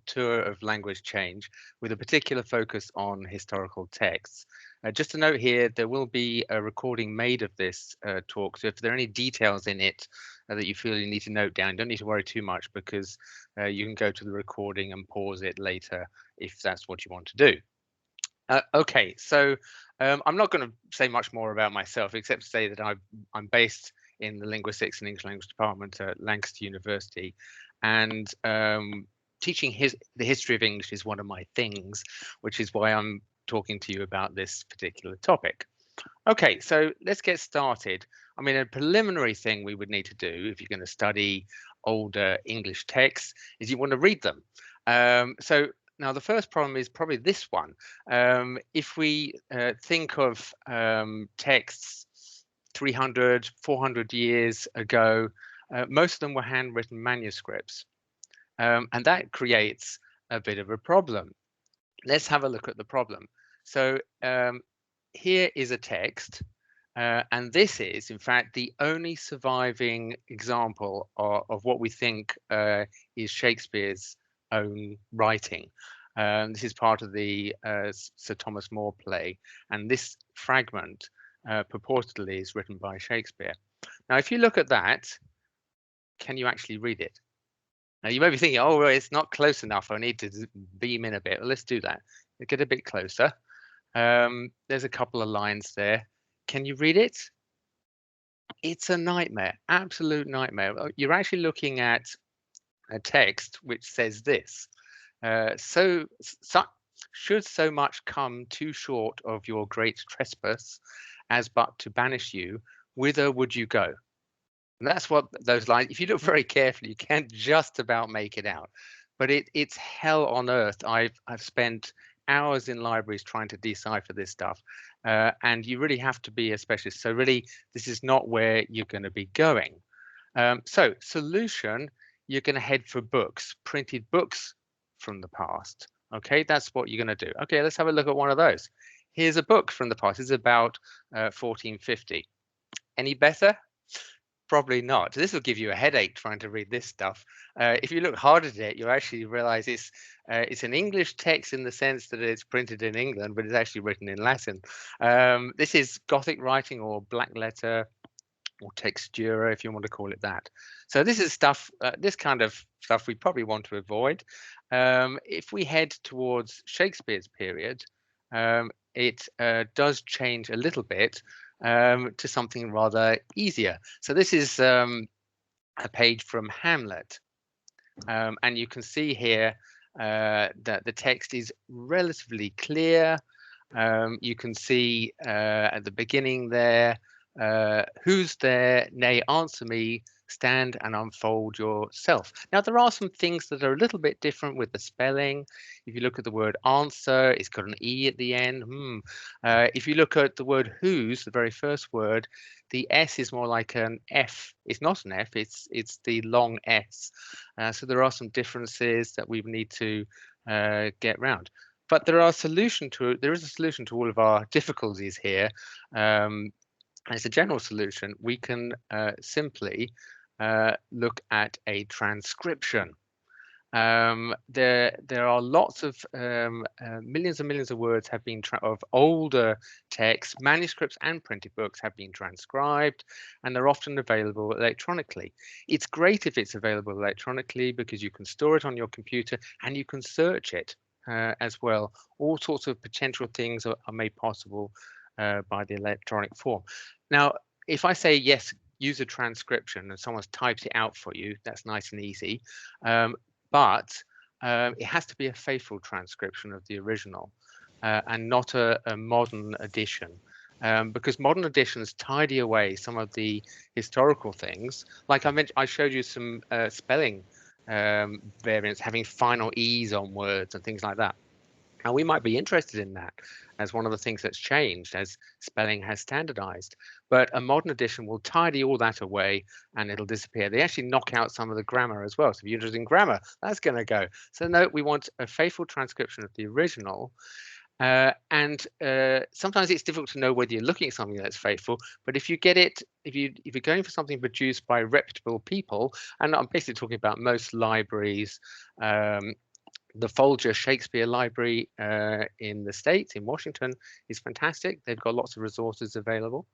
tour of language change with a particular focus on historical texts. Just a note here, there will be a recording made of this talk, so if there are any details in it that you feel you need to note down, don't need to worry too much, because you can go to the recording and pause it later if that's what you want to do. Okay, so I'm not going to say much more about myself, except to say that I'm based in the Linguistics and English Language Department at Lancaster University, and teaching the history of English is one of my things, which is why I'm talking to you about this particular topic. Okay, so let's get started. I mean, a preliminary thing we would need to do if you're going to study older English texts is you want to read them. So now the first problem is probably this one. If we think of texts 300, 400 years ago, most of them were handwritten manuscripts. And that creates a bit of a problem. Let's have a look at the problem. So here is a text, and this is, in fact, the only surviving example of what we think is Shakespeare's own writing. This is part of the Sir Thomas More play, and this fragment purportedly is written by Shakespeare. Now, if you look at that, can you actually read it? Now, you may be thinking, oh, well, it's not close enough. I need to beam in a bit. Well, let's do that. Get a bit closer. There's a couple of lines there. Can you read it? It's a nightmare, absolute nightmare. You're actually looking at a text which says this. Should so much come too short of your great trespass as but to banish you, whither would you go? And that's what those lines, if you look very carefully, you can just about make it out. But it's hell on earth. I've spent hours in libraries trying to decipher this stuff, and you really have to be a specialist. So really, this is not where you're going to be going. So solution, you're going to head for books, printed books from the past. Okay, that's what you're going to do. Okay, let's have a look at one of those. Here's a book from the past. It's about 1450. Any better? Probably not. This will give you a headache trying to read this stuff. If you look hard at it, you'll actually realize it's an English text in the sense that it's printed in England, but it's actually written in Latin. This is Gothic writing, or black letter, or textura, if you want to call it that. So this is stuff, this kind of stuff we probably want to avoid. If we head towards Shakespeare's period, it does change a little bit to something rather easier. So this is a page from Hamlet, and you can see here that the text is relatively clear. You can see at the beginning there, who's there? Nay, answer me. Stand and unfold yourself. Now, there are some things that are a little bit different with the spelling. If you look at the word answer, it's got an E at the end. If you look at the word whose, the very first word, the S is more like an F. It's not an F, it's the long S. So there are some differences that we need to get round. But there is a solution to all of our difficulties here. As a general solution, we can simply look at a transcription. There are lots of millions and millions of words have been of older texts, manuscripts and printed books have been transcribed, and they're often available electronically. It's great if it's available electronically because you can store it on your computer and you can search it as well. All sorts of potential things are made possible by the electronic form. Now, if I say yes, use a transcription and someone types it out for you, that's nice and easy. But it has to be a faithful transcription of the original and not a modern edition. Because modern editions tidy away some of the historical things. Like I mentioned, I showed you some spelling variants having final E's on words and things like that. And we might be interested in that as one of the things that's changed as spelling has standardized. But a modern edition will tidy all that away and it'll disappear. They actually knock out some of the grammar as well. So if you're interested in grammar, that's going to go. So no, we want a faithful transcription of the original. And sometimes it's difficult to know whether you're looking at something that's faithful, but if you get it, if you're going for something produced by reputable people, and I'm basically talking about most libraries, The Folger Shakespeare Library in the States, in Washington, is fantastic. They've got lots of resources available.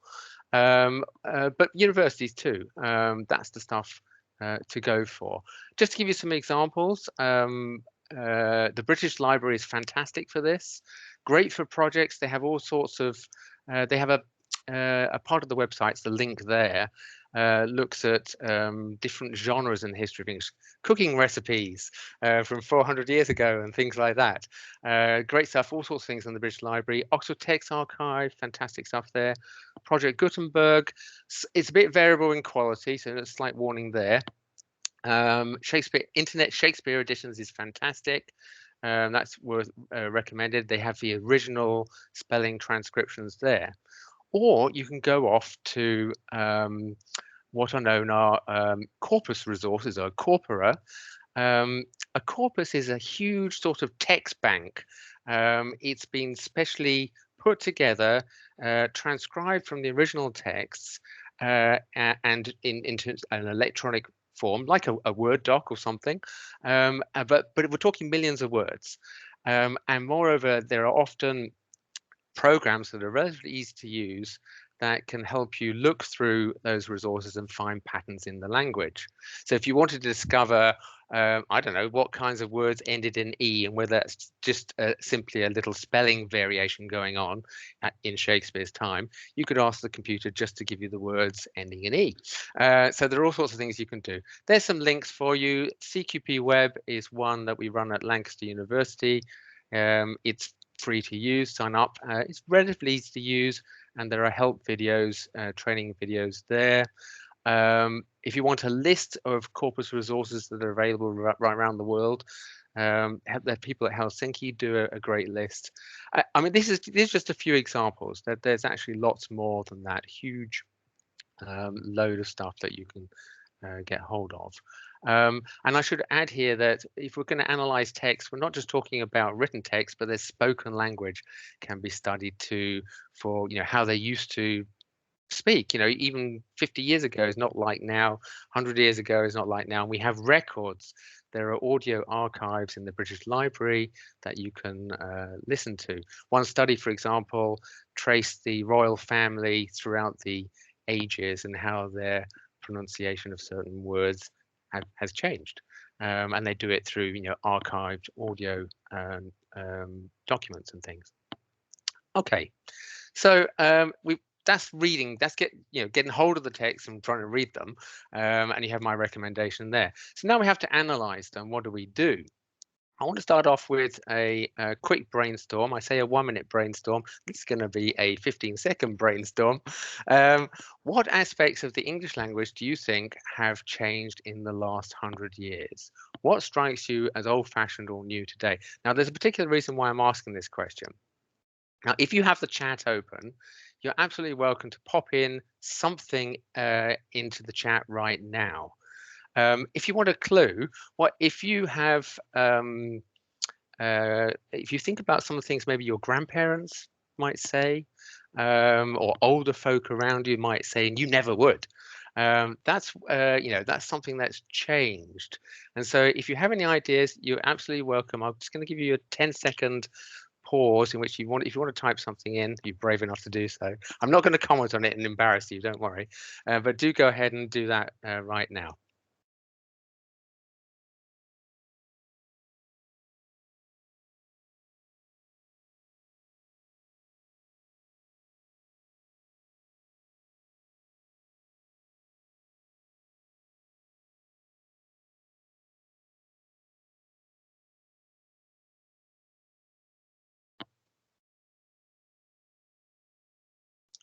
But universities too, that's the stuff to go for. Just to give you some examples, the British Library is fantastic for this. Great for projects. They have all sorts of, they have a part of the website, the link there, looks at different genres in the history of English, cooking recipes from 400 years ago and things like that. Great stuff, all sorts of things in the British Library. Oxford Text Archive, fantastic stuff there. Project Gutenberg, it's a bit variable in quality, so a slight warning there. Shakespeare, Internet Shakespeare Editions is fantastic. That's worth recommended. They have the original spelling transcriptions there. Or you can go off to what are known are corpus resources, or corpora. A corpus is a huge sort of text bank. It's been specially put together, transcribed from the original texts, and into an electronic form, like a Word doc or something. But we're talking millions of words. And moreover, there are often programs that are relatively easy to use that can help you look through those resources and find patterns in the language. So if you wanted to discover, I don't know, what kinds of words ended in E and whether that's just simply a little spelling variation going on in Shakespeare's time, you could ask the computer just to give you the words ending in E. So there are all sorts of things you can do. There's some links for you. CQP Web is one that we run at Lancaster University. It's free to use, sign up. It's relatively easy to use, and there are help videos, training videos there. If you want a list of corpus resources that are available right around the world, the people at Helsinki do a great list. I mean, these are just a few examples. That there's actually lots more than that. Huge load of stuff that you can get hold of. And I should add here that if we're going to analyze text, we're not just talking about written text, but there's spoken language can be studied too, for how they used to speak. Even 50 years ago is not like now, 100 years ago is not like now. And we have records. There are audio archives in the British Library that you can listen to. One study, for example, traced the royal family throughout the ages and how their pronunciation of certain words has changed, and they do it through archived audio documents and things. Okay, so that's reading. That's getting hold of the text and trying to read them, and you have my recommendation there. So now we have to analyze them. What do we do? I want to start off with a quick brainstorm. I say a 1-minute brainstorm. This is going to be a 15-second brainstorm. What aspects of the English language do you think have changed in the last 100 years? What strikes you as old-fashioned or new today? Now, there's a particular reason why I'm asking this question. Now, if you have the chat open, you're absolutely welcome to pop in something into the chat right now. If you want a clue, if you have, if you think about some of the things maybe your grandparents might say, or older folk around you might say, and you never would. That's something that's changed. And so if you have any ideas, you're absolutely welcome. I'm just going to give you a 10-second pause in which if you want to type something in, you're brave enough to do so. I'm not going to comment on it and embarrass you, don't worry, but do go ahead and do that right now.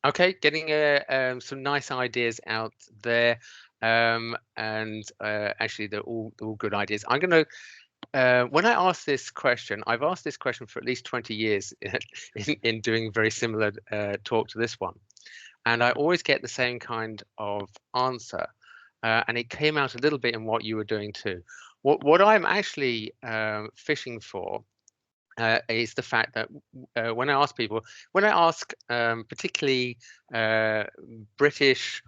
Okay, getting some nice ideas out there, and actually they're all good ideas. I'm going to, when I ask this question, I've asked this question for at least 20 years in doing very similar talk to this one, and I always get the same kind of answer, and it came out a little bit in what you were doing too. What I'm actually fishing for is the fact that when I ask people, particularly British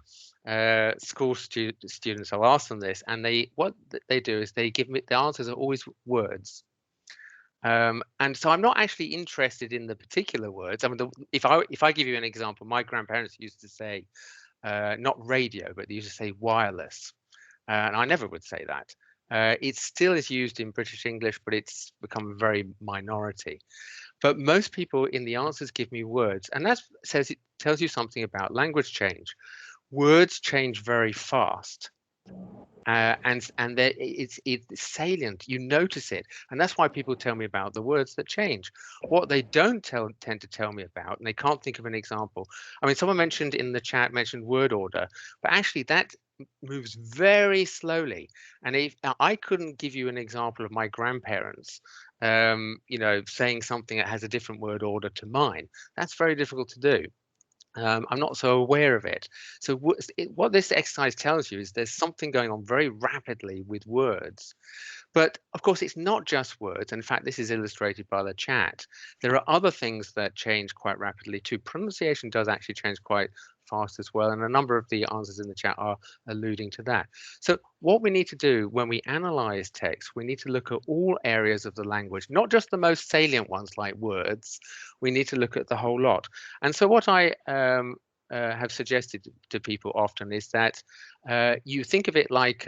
school students, I'll ask them this, and what they do is they give me the answers are always words. And so I'm not actually interested in the particular words. I mean, if I give you an example, my grandparents used to say not radio, but they used to say wireless, and I never would say that. It still is used in British English, but it's become a very minority. But most people in the answers give me words, and that says it tells you something about language change. Words change very fast. And it's salient. You notice it, and that's why people tell me about the words that change. What they don't tend to tell me about, and they can't think of an example. I mean, someone mentioned in the chat mentioned word order, but actually that moves very slowly. And if I couldn't give you an example of my grandparents, saying something that has a different word order to mine, that's very difficult to do. I'm not so aware of it. So what this exercise tells you is there's something going on very rapidly with words. But of course, it's not just words. In fact, this is illustrated by the chat. There are other things that change quite rapidly too. Pronunciation does actually change quite fast as well. And a number of the answers in the chat are alluding to that. So what we need to do when we analyze text, we need to look at all areas of the language, not just the most salient ones like words. We need to look at the whole lot. And so what I have suggested to people often is that you think of it like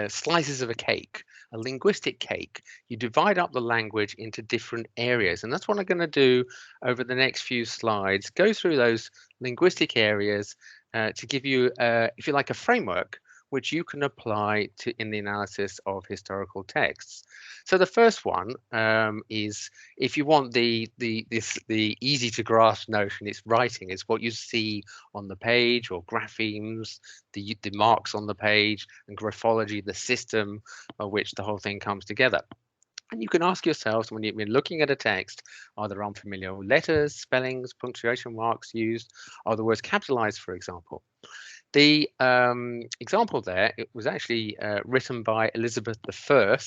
slices of a cake, a linguistic cake. You divide up the language into different areas. And that's what I'm going to do over the next few slides. Go through those linguistic areas to give you, if you like, a framework which you can apply to in the analysis of historical texts. So the first one is, if you want the easy to grasp notion, it's writing. It's what you see on the page, or graphemes, the marks on the page, and graphology, the system by which the whole thing comes together. And you can ask yourselves, when you're looking at a text, are there unfamiliar letters, spellings, punctuation marks used? Are the words capitalized, for example? The example there, it was actually written by Elizabeth I,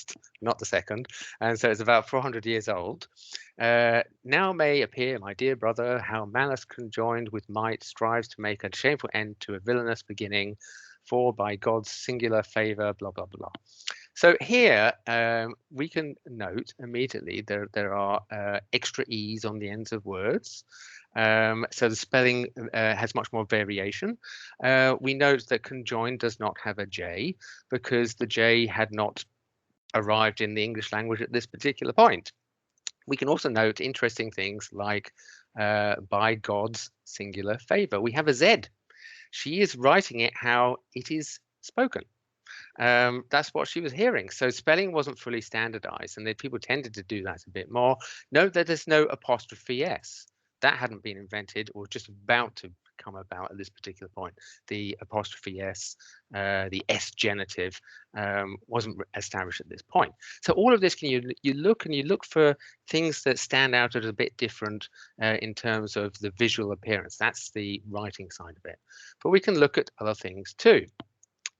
not the second, and so it's about 400 years old. Now may appear, my dear brother, how malice conjoined with might strives to make a shameful end to a villainous beginning, for by God's singular favor, blah, blah, blah. So here we can note immediately there are extra E's on the ends of words. So the spelling has much more variation. We note that conjoined does not have a J because the J had not arrived in the English language at this particular point. We can also note interesting things like by God's singular favor. We have a Z. She is writing it how it is spoken. That's what she was hearing. So spelling wasn't fully standardized, and people tended to do that a bit more. Note that there's no apostrophe S. That hadn't been invented, or just about to come about at this particular point. The apostrophe S, the S genitive, wasn't established at this point. So all of this, you look for things that stand out as a bit different in terms of the visual appearance. That's the writing side of it. But we can look at other things too.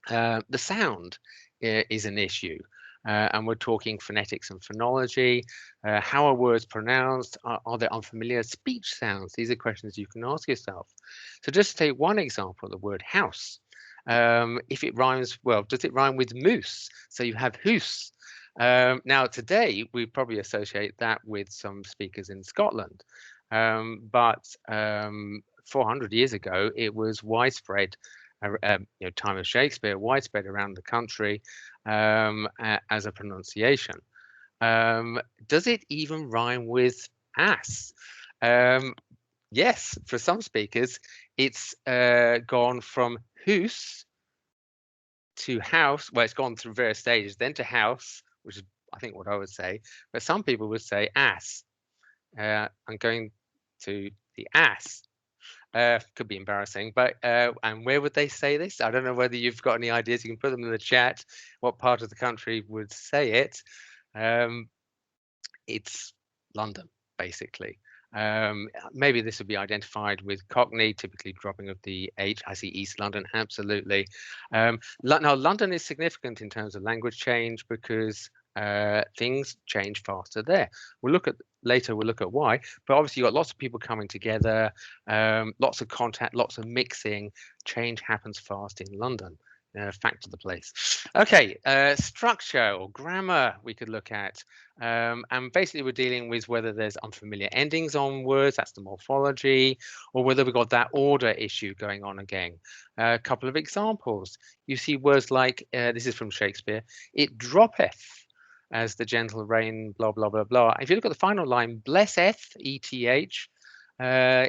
The sound is an issue, and we're talking phonetics and phonology. How are words pronounced? Are there unfamiliar speech sounds? These are questions you can ask yourself. So just to take one example, the word house. If it rhymes, well, does it rhyme with moose? So you have hoose. Now today, we probably associate that with some speakers in Scotland. But 400 years ago, it was widespread. Time of Shakespeare, widespread around the country as a pronunciation. Does it even rhyme with ass? Yes, for some speakers, it's gone from hoose to house. Well, it's gone through various stages, then to house, which is, I think, what I would say. But some people would say ass. I'm going to the ass. Could be embarrassing, but and where would they say this? I don't know whether you've got any ideas. You can put them in the chat. What part of the country would say it? It's London, basically. Maybe this would be identified with Cockney, typically dropping of the H. I see East London, absolutely. Now, London is significant in terms of language change because things change faster there. We'll look at why, but obviously you've got lots of people coming together, lots of contact, lots of mixing. Change happens fast in London. factor the place. Okay, structure or grammar we could look at. And basically we're dealing with whether there's unfamiliar endings on words, that's the morphology, or whether we've got that order issue going on again. A couple of examples. You see words like, this is from Shakespeare, it droppeth as the gentle rain, blah, blah, blah, blah. If you look at the final line, blesseth, ETH,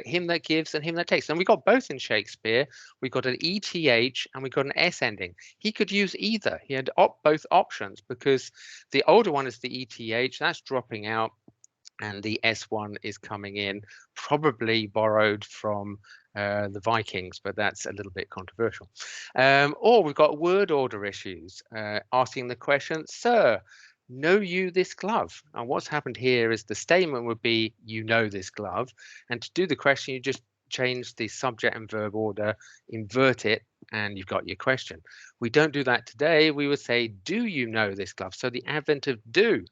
him that gives and him that takes. And we got both in Shakespeare. We got an ETH and we got an S ending. He could use either. He had both options because the older one is the ETH, that's dropping out, and the S1 is coming in, probably borrowed from the Vikings, but that's a little bit controversial. Or we've got word order issues, asking the question, sir, know you this glove? And what's happened here is the statement would be, you know this glove. And to do the question, you just change the subject and verb order, invert it, and you've got your question. We don't do that today. We would say, do you know this glove? So the advent of do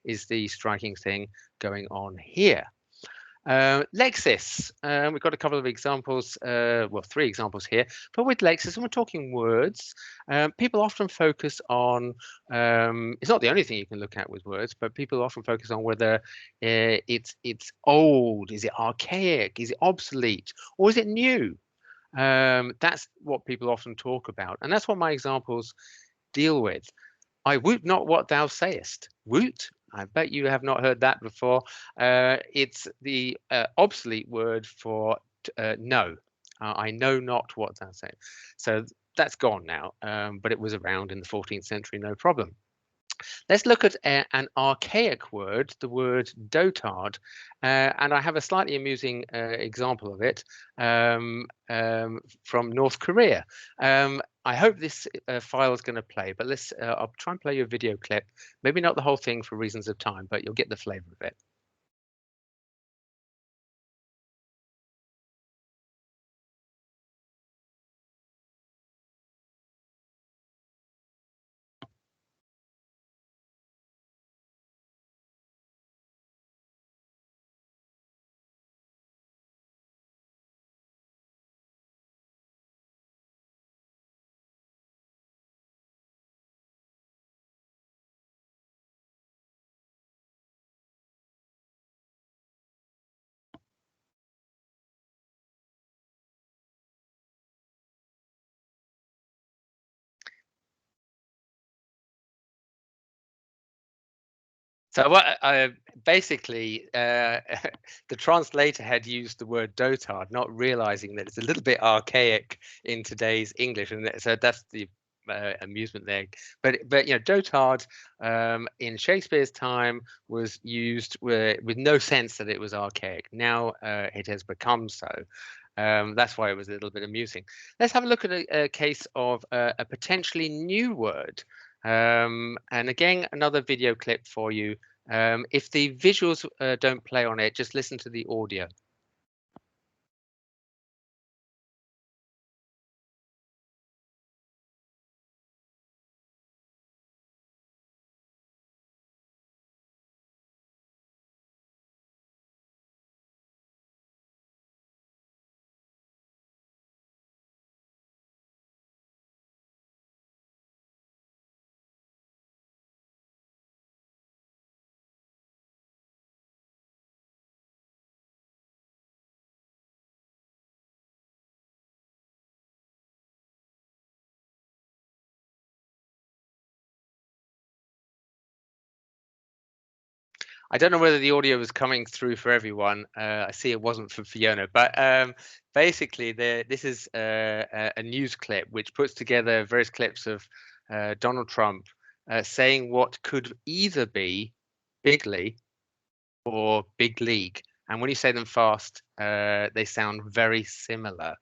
is the striking thing going on here. Lexis, we've got a couple of examples, well, 3 examples here, but with Lexis, when we're talking words, people often focus on, it's not the only thing you can look at with words, but people often focus on whether it's old, is it archaic, is it obsolete, or is it new? That's what people often talk about, and that's what my examples deal with. I woot not what thou sayest. Woot? I bet you have not heard that before. It's the obsolete word for no. I know not what thou sayest. So that's gone now, but it was around in the 14th century, no problem. Let's look at an archaic word, the word dotard, and I have a slightly amusing example of it from North Korea. I hope this file is going to play, but I'll try and play you a video clip. Maybe not the whole thing for reasons of time, but you'll get the flavor of it. So what basically the translator had used the word dotard, not realizing that it's a little bit archaic in today's English, and so that's the amusement there. But you know, dotard in Shakespeare's time was used with no sense that it was archaic. Now it has become so. That's why it was a little bit amusing. Let's have a look at a case of a potentially new word. And again, another video clip for you. If the visuals don't play on it, just listen to the audio. I don't know whether the audio was coming through for everyone. I see it wasn't for Fiona, but basically this is a news clip which puts together various clips of Donald Trump saying what could either be bigly or big league. And when you say them fast, they sound very similar.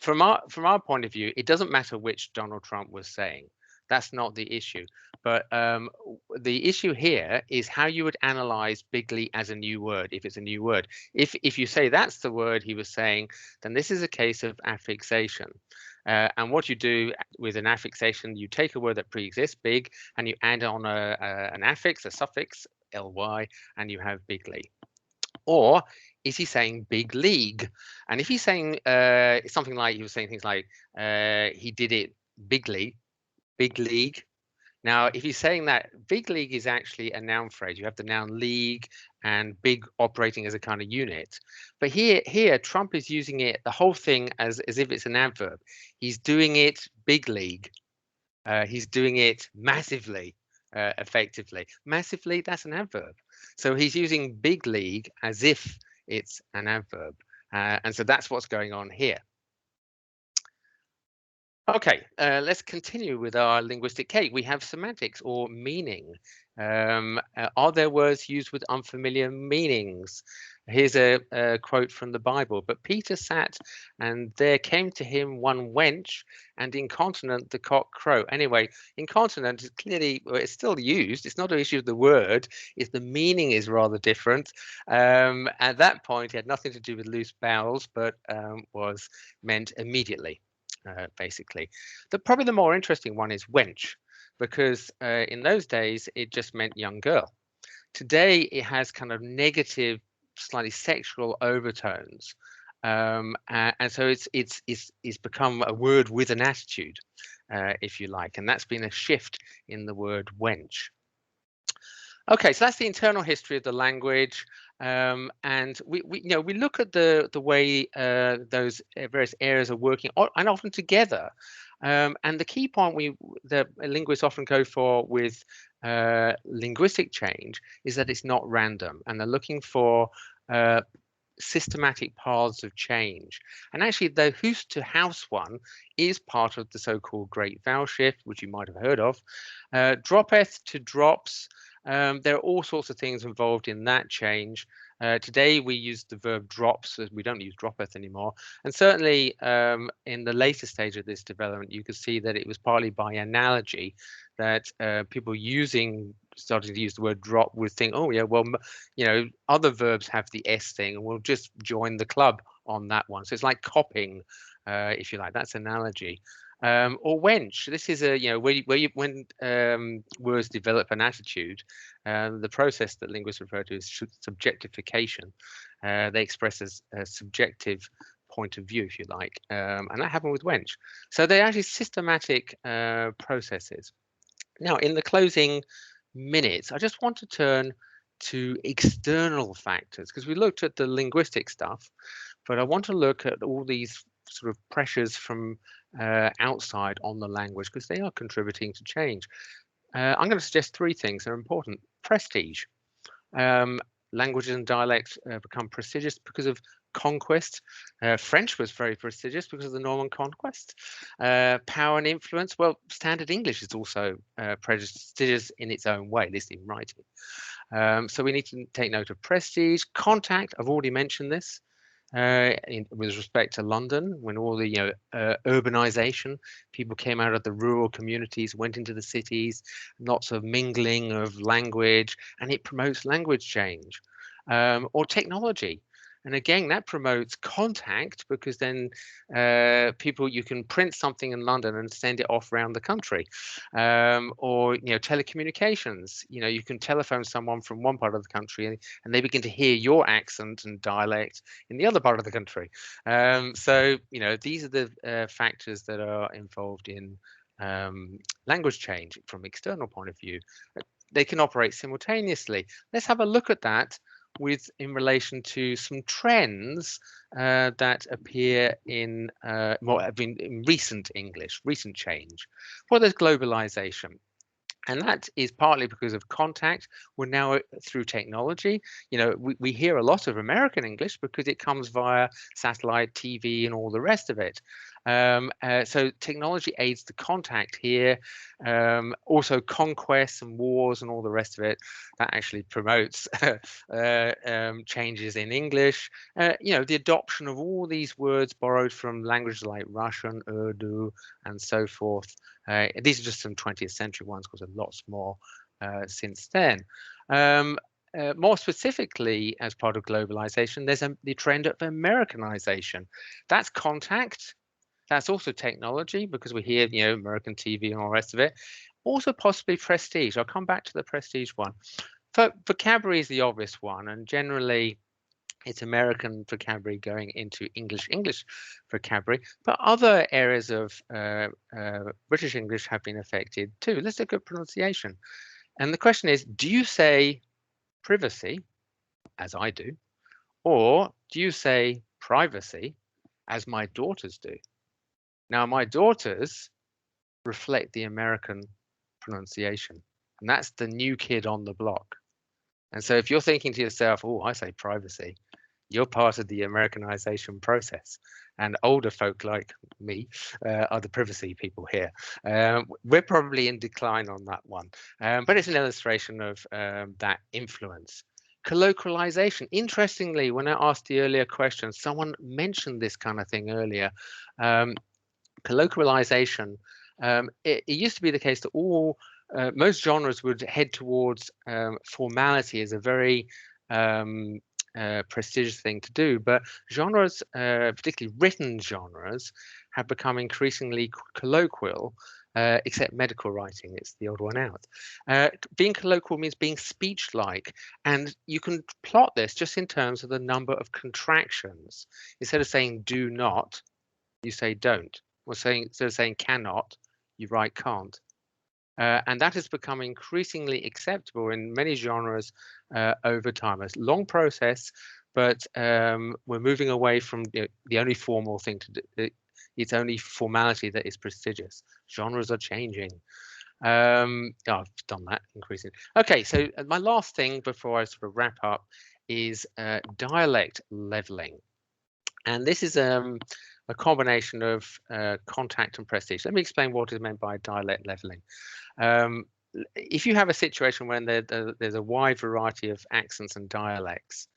From our point of view, it doesn't matter which Donald Trump was saying. That's not the issue. But the issue here is how you would analyze bigly as a new word, if it's a new word. If you say that's the word he was saying, then this is a case of affixation. And what you do with an affixation, you take a word that pre-exists, big, and you add on an affix, a suffix, ly, and you have bigly. Or is he saying big league? And if he's saying something like, he was saying things like, he did it big league, big league. Now, if you're saying that, big league is actually a noun phrase. You have the noun league and big operating as a kind of unit. But here, Trump is using it, the whole thing, as if it's an adverb. He's doing it big league. He's doing it massively, effectively. Massively, that's an adverb. So he's using big league as if it's an adverb. And so that's what's going on here. Okay, let's continue with our linguistic cake. We have semantics or meaning. Are there words used with unfamiliar meanings? Here's a quote from the Bible. But Peter sat, and there came to him one wench, and incontinent the cock crow. Anyway, incontinent is clearly, well, it's still used. It's not an issue of the word. It's the meaning is rather different. At that point, it had nothing to do with loose bowels, but was meant immediately. Basically. Probably the more interesting one is wench, because in those days it just meant young girl. Today it has kind of negative, slightly sexual overtones, and so it's become a word with an attitude, if you like, and that's been a shift in the word wench. Okay, so that's the internal history of the language, and we look at the way those various areas are working, and often together. And the key point the linguists often go for with linguistic change is that it's not random, and they're looking for systematic paths of change. And actually, the house to house one is part of the so-called Great Vowel Shift, which you might have heard of. Dropeth to drops. There are all sorts of things involved in that change. Today we use the verb drops, we don't use dropeth anymore. And certainly in the later stage of this development, you could see that it was partly by analogy that people starting to use the word drop would think, oh yeah, well, other verbs have the S thing, and we'll just join the club on that one. So it's like copying, if you like. That's analogy. Or wench. This is when words develop an attitude, the process that linguists refer to is subjectification. They express as a subjective point of view, if you like, and that happened with wench. So they're actually systematic processes. Now, in the closing minutes, I just want to turn to external factors, because we looked at the linguistic stuff, but I want to look at all these sort of pressures from outside on the language, because they are contributing to change. I'm going to suggest three things that are important. Prestige. Languages and dialects become prestigious because of conquest. French was very prestigious because of the Norman conquest. Power and influence. Well, standard English is also prestigious in its own way, at least in writing. So we need to take note of prestige. Contact. I've already mentioned this. With respect to London, when all the urbanization, people came out of the rural communities, went into the cities, lots of mingling of language, and it promotes language change. Or technology. And again, that promotes contact, because then you can print something in London and send it off around the country. Or telecommunications. You can telephone someone from one part of the country, and they begin to hear your accent and dialect in the other part of the country. So these are the factors that are involved in language change from external point of view. They can operate simultaneously. Let's have a look at that in relation to some trends that appear in recent English, recent change. Well, there's globalization. And that is partly because of contact. We're now through technology. We hear a lot of American English because it comes via satellite, TV, and all the rest of it. So technology aids the contact here. Also conquests and wars and all the rest of it. That actually promotes changes in English. The adoption of all these words borrowed from languages like Russian, Urdu, and so forth. These are just some 20th century ones, because there's lots more since then. More specifically, as part of globalization, there's the trend of Americanization. That's contact. That's also technology, because we hear, American TV and all the rest of it. Also possibly prestige. I'll come back to the prestige one. Vocabulary is the obvious one, and generally it's American vocabulary going into English vocabulary, but other areas of British English have been affected too. Let's look at pronunciation. And the question is, do you say privacy, as I do, or do you say privacy, as my daughters do? Now, my daughters reflect the American pronunciation, and that's the new kid on the block. And so if you're thinking to yourself, oh, I say privacy, you're part of the Americanization process. And older folk like me are the privacy people here. We're probably in decline on that one, but it's an illustration of that influence. Colloquialization. Interestingly, when I asked the earlier question, someone mentioned this kind of thing earlier. Colloquialization, it used to be the case that most genres would head towards formality as a very prestigious thing to do, but genres, particularly written genres, have become increasingly colloquial, except medical writing, it's the odd one out. Being colloquial means being speech-like, and you can plot this just in terms of the number of contractions. Instead of saying do not, you say don't. Or instead of saying cannot, you write can't. And that has become increasingly acceptable in many genres over time. It's a long process, but we're moving away from the only formal thing to do. It's only formality that is prestigious. Genres are changing. I've done that increasingly. Okay, so my last thing before I sort of wrap up is dialect leveling. And this is a combination of contact and prestige. Let me explain what is meant by dialect leveling. If you have a situation when there's a wide variety of accents and dialects,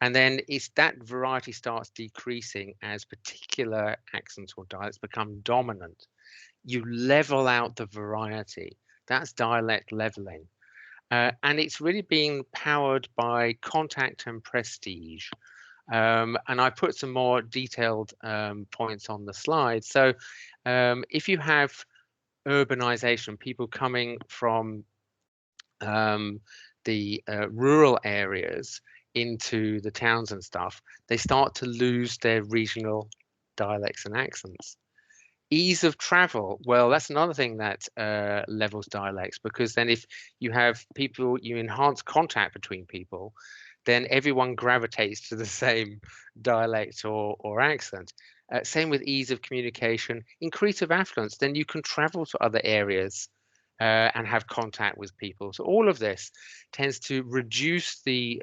and then that variety starts decreasing as particular accents or dialects become dominant, you level out the variety. That's dialect leveling. And it's really being powered by contact and prestige. And I put some more detailed points on the slide. So if you have urbanization, people coming from the rural areas into the towns and stuff, they start to lose their regional dialects and accents. Ease of travel, well, that's another thing that levels dialects, because then if you have people, you enhance contact between people, then everyone gravitates to the same dialect or accent. Same with ease of communication, increase of affluence, then you can travel to other areas and have contact with people. So all of this tends to reduce the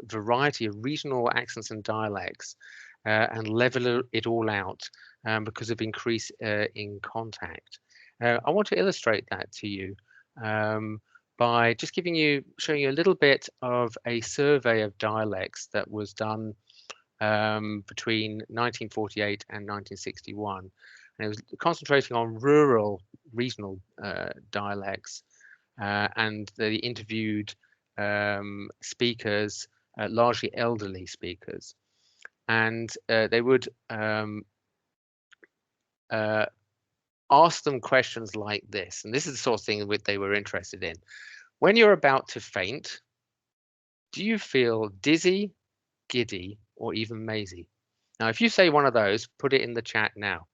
variety of regional accents and dialects and level it all out because of increase in contact. I want to illustrate that to you by just showing you a little bit of a survey of dialects that was done between 1948 and 1961. And it was concentrating on rural regional dialects, and they interviewed speakers, largely elderly speakers, and they would ask them questions like this, and this is the sort of thing that they were interested in. When you're about to faint, do you feel dizzy, giddy, or even mazy? Now, if you say one of those, put it in the chat now.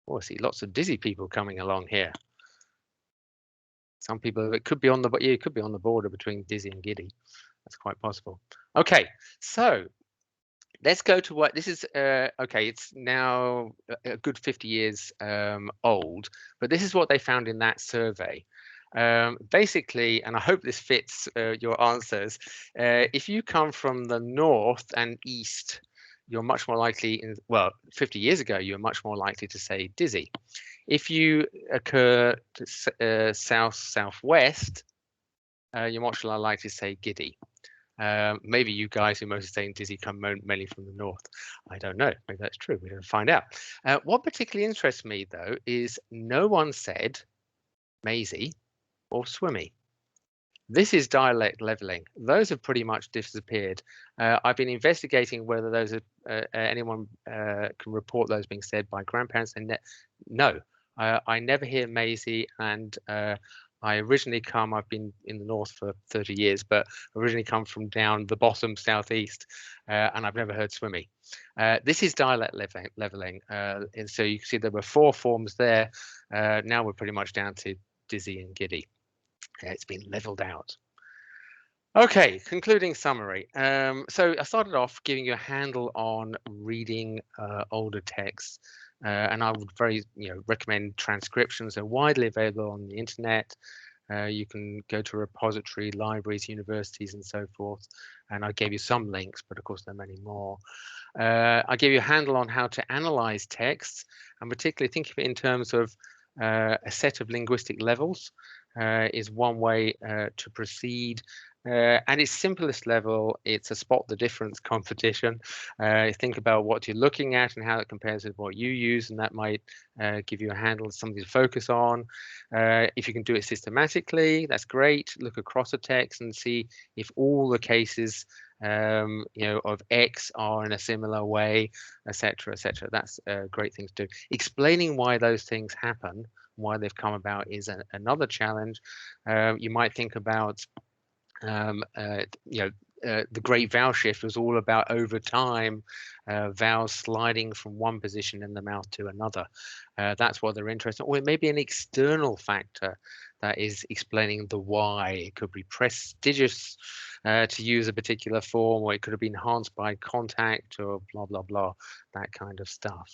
Oh, I see lots of dizzy people coming along here. Some people, it could be on the border between dizzy and giddy. That's quite possible. Okay, so let's go to what this is. Okay, it's now a good 50 years old, but this is what they found in that survey. Basically, and I hope this fits your answers, if you come from the north and east, you're much more likely, 50 years ago, you were much more likely to say dizzy. If you occur to south-southwest, you're much more likely to say giddy. Maybe you guys who are mostly saying dizzy come mainly from the north. I don't know. Maybe that's true. We're going to find out. What particularly interests me, though, is no one said mazy or swimmy. This is dialect leveling. Those have pretty much disappeared. I've been investigating whether those are anyone can report those being said by grandparents, and no, I never hear Maisie. And I originally I've been in the north for 30 years, but originally come from down the bottom southeast, and I've never heard Swimmy. This is dialect leveling, and so you can see there were 4 forms there. Now we're pretty much down to dizzy and giddy. It's been leveled out. Okay, concluding summary. So I started off giving you a handle on reading older texts, and I would recommend transcriptions. They're widely available on the internet. You can go to a repository, libraries, universities, and so forth. And I gave you some links, but of course there are many more. I gave you a handle on how to analyze texts, and particularly think of it in terms of a set of linguistic levels is one way to proceed. At its simplest level, it's a spot the difference competition. Think about what you're looking at and how it compares with what you use, and that might give you a handle, something to focus on. If you can do it systematically, that's great. Look across a text and see if all the cases of X are in a similar way, etc., etc. That's a great thing to do. Explaining why those things happen, why they've come about, is another challenge. You might think about the great vowel shift was all about over time vowels sliding from one position in the mouth to another. That's what they're interested in. Or it may be an external factor that is explaining the why. It could be prestigious to use a particular form, or it could have been enhanced by contact, or blah, blah, blah, that kind of stuff.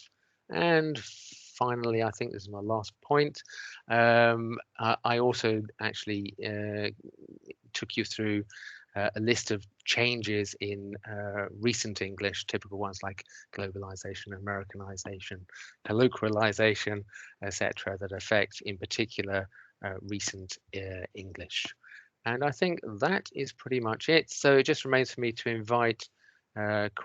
And finally, I think this is my last point. I also actually took you through a list of changes in recent English, typical ones like globalization, Americanization, colloquialization, etc., that affect in particular recent English. And I think that is pretty much it. So it just remains for me to invite questions.